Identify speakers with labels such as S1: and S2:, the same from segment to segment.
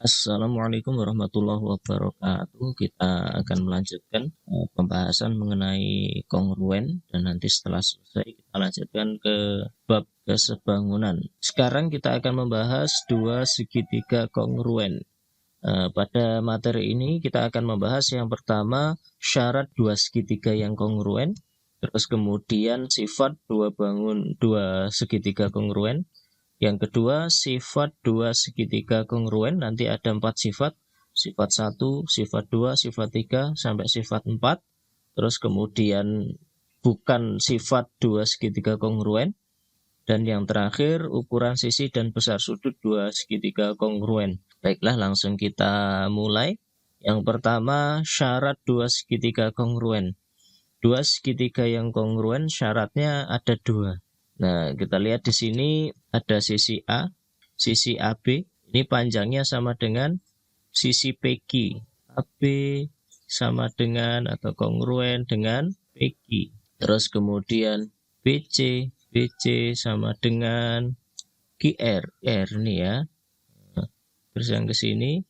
S1: Assalamualaikum warahmatullahi wabarakatuh. Kita akan melanjutkan pembahasan mengenai kongruen dan nanti setelah selesai kita lanjutkan ke bab kesebangunan. Sekarang kita akan membahas dua segitiga kongruen. Pada materi ini kita akan membahas yang pertama syarat dua segitiga yang kongruen, terus kemudian sifat dua segitiga kongruen. Yang kedua, sifat dua segitiga kongruen, nanti ada 4 sifat. Sifat 1, sifat 2, sifat 3, sampai sifat 4. Terus kemudian bukan sifat dua segitiga kongruen. Dan yang terakhir, ukuran sisi dan besar sudut dua segitiga kongruen. Baiklah, langsung kita mulai. Yang pertama, syarat dua segitiga kongruen. Dua segitiga yang kongruen syaratnya ada 2. Nah, kita lihat di sini ada sisi A, sisi AB. Ini panjangnya sama dengan sisi PQ. AB sama dengan atau kongruen dengan PQ. Terus kemudian BC, BC sama dengan QR. R nih ya. Terus yang ke sini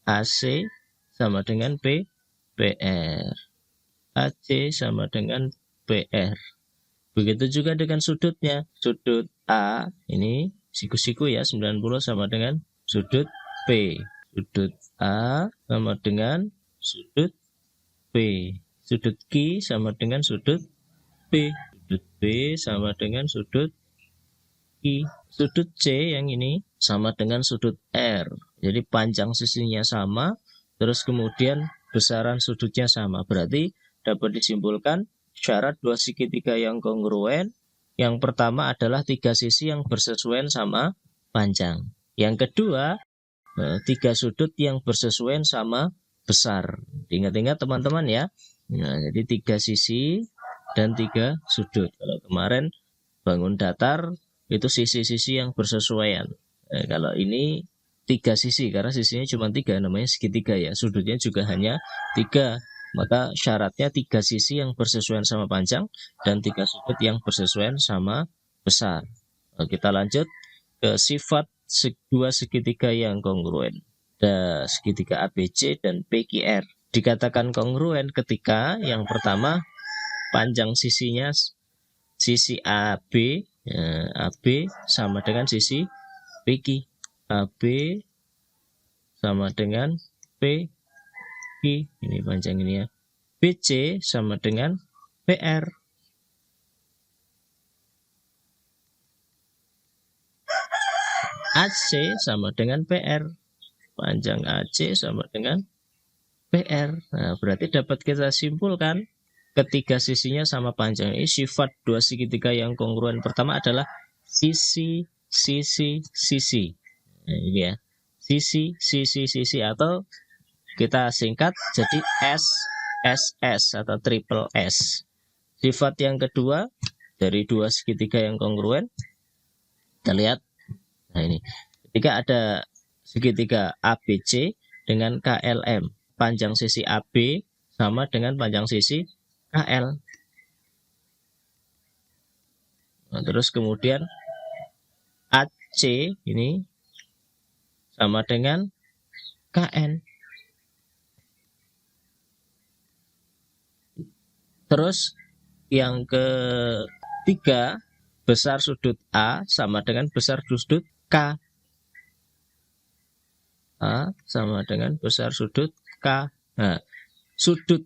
S1: AC sama dengan PR. AC sama dengan PR. Begitu juga dengan sudutnya. Sudut A ini siku-siku ya 90 sama dengan sudut P. Sudut A sama dengan sudut P. Sudut Q sama dengan sudut P. Sudut B sama dengan sudut Q. Sudut C yang ini sama dengan sudut R. Jadi panjang sisinya sama, terus kemudian besaran sudutnya sama. Berarti dapat disimpulkan syarat dua segitiga yang kongruen, yang pertama adalah 3 sisi yang bersesuaian sama panjang. Yang kedua, 3 sudut yang bersesuaian sama besar. Ingat-ingat teman-teman ya. Nah, jadi 3 sisi dan 3 sudut. Kalau kemarin bangun datar itu sisi-sisi yang bersesuaian. Kalau ini 3 sisi karena sisinya cuma 3, namanya segitiga ya. Sudutnya juga hanya 3. Maka syaratnya 3 sisi yang bersesuaian sama panjang dan 3 sudut yang bersesuaian sama besar. Kita lanjut ke sifat dua segitiga yang kongruen. Ada segitiga ABC dan PQR. Dikatakan kongruen ketika yang pertama panjang sisinya sisi AB, AB sama dengan sisi PQ. AB sama dengan PQ. Ini panjang ini ya. BC sama dengan PR. AC sama dengan PR. Panjang AC sama dengan PR. Nah, berarti dapat kita simpulkan ketiga sisinya sama panjang. Ini sifat dua segitiga yang kongruen pertama adalah sisi, sisi, sisi. Nah, ini ya. Sisi, sisi, sisi atau kita singkat jadi SSS atau triple S. Sifat yang kedua dari dua segitiga yang kongruen, kita lihat. Nah ini, ketika ada segitiga ABC dengan KLM, panjang sisi AB sama dengan panjang sisi KL. Nah, terus kemudian AC ini sama dengan KN. Terus yang ketiga, besar sudut A sama dengan besar sudut K. A sama dengan besar sudut K. Nah, sudut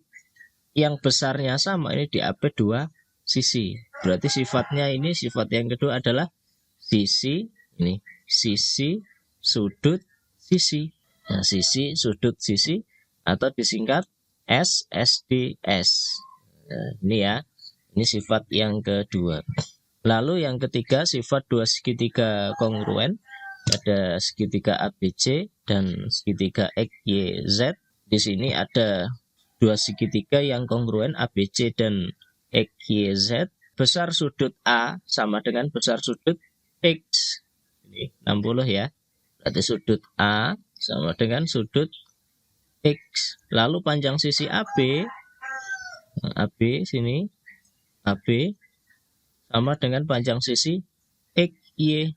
S1: yang besarnya sama ini diambil 2 sisi. Berarti sifatnya ini, sifat yang kedua adalah sisi, ini sisi, sudut, sisi. Nah, sisi, sudut, sisi atau disingkat SSDS. Nah, ini ya, ini sifat yang kedua. Lalu yang ketiga, sifat dua segitiga kongruen. Ada segitiga ABC dan segitiga XYZ. Di sini ada dua segitiga yang kongruen ABC dan XYZ. Besar sudut A sama dengan besar sudut X. Ini 60 ya. Berarti sudut A sama dengan sudut X. Lalu panjang sisi AB, AB sini, AB sama dengan panjang sisi XY.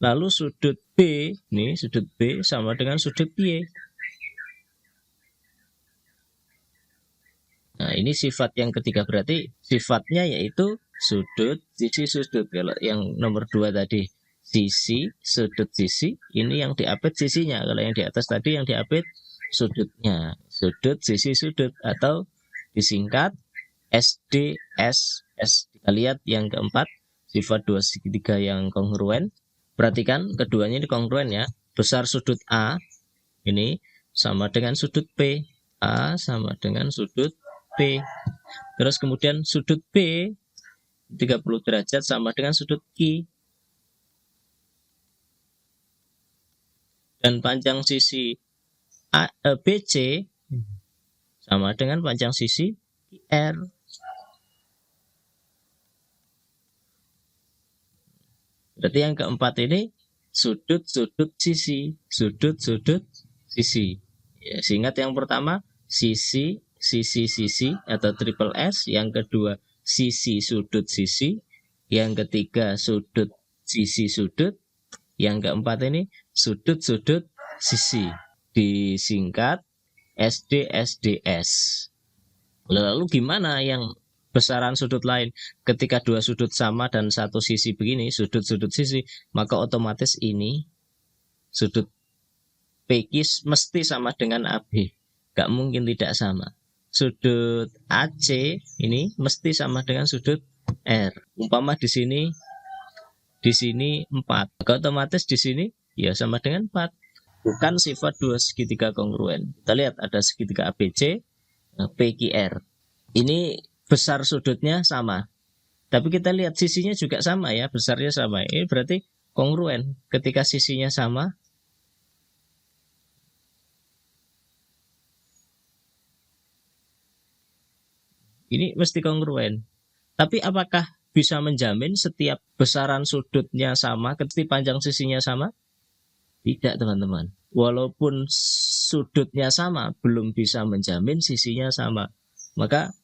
S1: Lalu sudut B, nih sudut B sama dengan sudut Y. Nah, ini sifat yang ketiga, berarti sifatnya yaitu sudut, sisi, sudut. Kalau yang nomor 2 tadi sisi, sudut, sisi, ini yang diapit sisinya. Kalau yang di atas tadi yang diapit sudutnya. Sudut, sisi, sudut, atau disingkat SDSS. Kita lihat yang keempat, sifat dua segitiga yang kongruen. Perhatikan keduanya ini kongruen ya. Besar sudut A ini sama dengan sudut P. A sama dengan sudut P. Terus kemudian sudut B 30 derajat sama dengan sudut Q. Dan panjang sisi BC sama dengan panjang sisi R. Berarti yang keempat ini sudut-sudut sisi, sudut-sudut sisi. Ya, ingat yang pertama sisi, sisi atau triple S, yang kedua sisi sudut sisi, yang ketiga sudut sisi sudut, yang keempat ini sudut-sudut sisi. Disingkat SDSDS. Lalu gimana yang besaran sudut lain? Ketika dua sudut sama dan satu sisi begini, sudut-sudut sisi, maka otomatis ini sudut PQ mesti sama dengan AB. Gak mungkin tidak sama. Sudut AC ini mesti sama dengan sudut R. Umpama di sini 4, maka otomatis di sini ya sama dengan 4. Bukan sifat dua segitiga kongruen. Kita lihat ada segitiga ABC, PQR. Ini besar sudutnya sama. Tapi kita lihat sisinya juga sama ya, besarnya sama. Ini berarti kongruen. Ketika sisinya sama, ini mesti kongruen. Tapi apakah bisa menjamin setiap besaran sudutnya sama, ketika panjang sisinya sama? Tidak, teman-teman. Walaupun sudutnya sama, belum bisa menjamin sisinya sama. Maka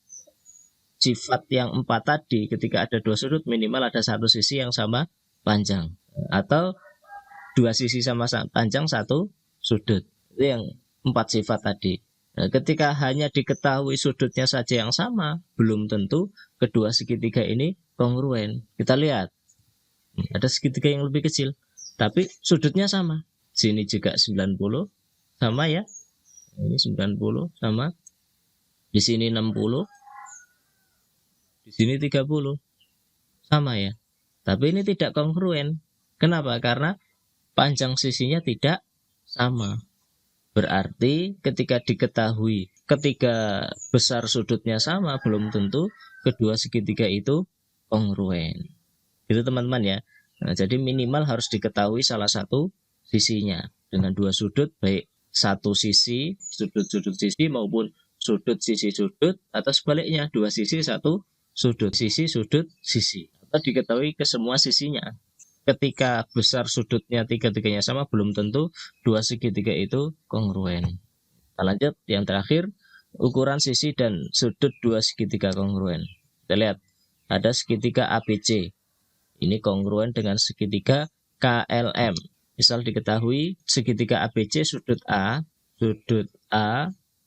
S1: sifat yang 4 tadi, ketika ada dua sudut, minimal ada satu sisi yang sama panjang. Atau dua sisi sama panjang, satu sudut. Itu yang 4 sifat tadi. Nah, ketika hanya diketahui sudutnya saja yang sama, belum tentu kedua segitiga ini kongruen. Kita lihat, ada segitiga yang lebih kecil, tapi sudutnya sama. Sini juga 90, sama ya. Ini 90 sama. Di sini 60, di sini 30, sama ya. Tapi ini tidak kongruen. Kenapa? Karena panjang sisinya tidak sama. Berarti ketika diketahui ketiga besar sudutnya sama, belum tentu kedua segitiga itu kongruen. Itu teman-teman ya. Nah, jadi minimal harus diketahui salah satu sisinya. Dengan dua sudut, baik satu sisi, sudut-sudut sisi maupun sudut sisi sudut, atau sebaliknya dua sisi satu sudut, sisi sudut sisi. Atau diketahui ke semua sisinya. Ketika besar sudutnya tiga-tiganya sama, belum tentu dua segitiga itu kongruen. Kita lanjut yang terakhir, ukuran sisi dan sudut dua segitiga kongruen. Kita lihat, ada segitiga ABC. Ini kongruen dengan segitiga KLM. Misal diketahui segitiga ABC sudut A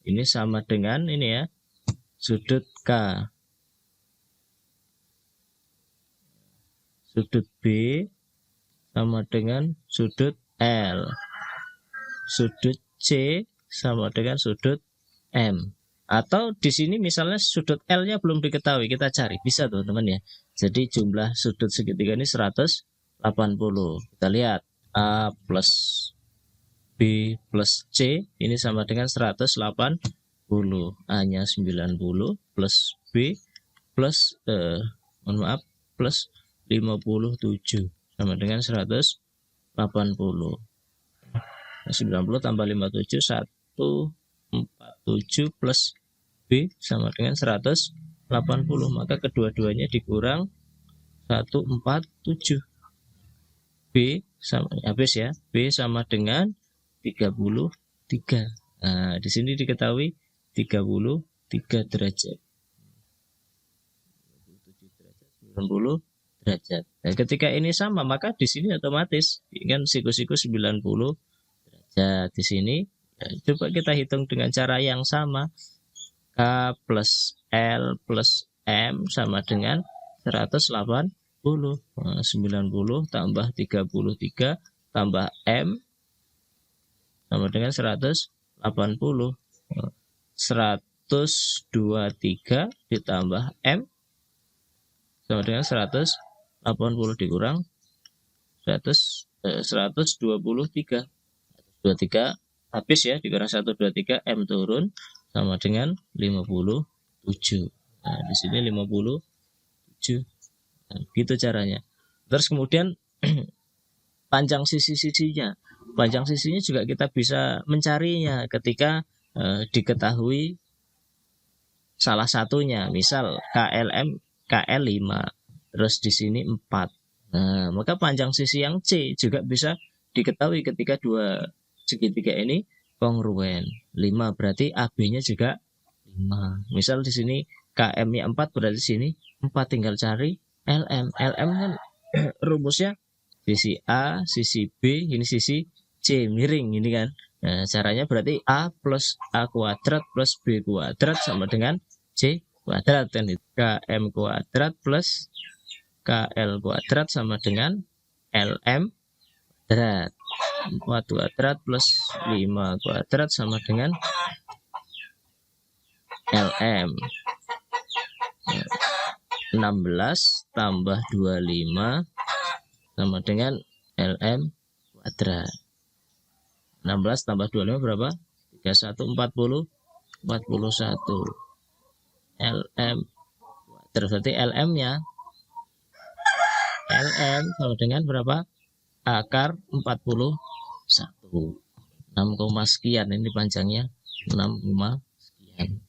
S1: ini sama dengan ini ya, sudut K. Sudut B sama dengan sudut L. Sudut C sama dengan sudut M. Atau di sini misalnya sudut L-nya belum diketahui, kita cari. Bisa tuh teman ya. Jadi jumlah sudut segitiga ini 180. Kita lihat A plus B plus C ini sama dengan 180. A-nya 90 plus B plus plus 57 sama dengan 180. 90 tambah 57 147 plus B sama dengan 180. Maka kedua-duanya dikurang 147. B sama habis ya. B sama dengan 33. Nah, di sini diketahui 33 derajat. 90 derajat. Nah, ketika ini sama, maka di sini otomatis kan siku-siku 90 derajat di sini. Ya, coba kita hitung dengan cara yang sama. K plus L plus M sama dengan 180. Nah, 90 tambah 33 tambah M sama dengan 180. 123 ditambah M sama dengan 180 dikurang 123. 23 habis ya, dikurang 123, M turun sama dengan 57. Nah, di sini 57. Nah, gitu caranya. Terus kemudian panjang sisi-sisinya. Panjang sisinya juga kita bisa mencarinya ketika diketahui salah satunya. Misal KLM KL 5, terus di sini 4. Nah, maka panjang sisi yang C juga bisa diketahui ketika dua segitiga ini kongruen. 5 berarti AB-nya juga 5. Misal di sini KM-nya 4, berarti sini 4, tinggal cari LM. LM kan rumusnya sisi A, sisi B, ini sisi C, miring ini kan. Nah, caranya berarti A plus A kuadrat plus B kuadrat sama dengan C kuadrat kan. KM kuadrat plus KL kuadrat sama dengan LM kuadrat. 4 kuadrat plus 5 kuadrat sama dengan LM. 16 tambah 25 sama dengan LM kuadrat. 16 tambah 25 berapa? 31, 40, 41. LM kuadrat. Berarti LM-nya LM sama dengan berapa? Akar 41. 6, sekian ini panjangnya. 6, sekian.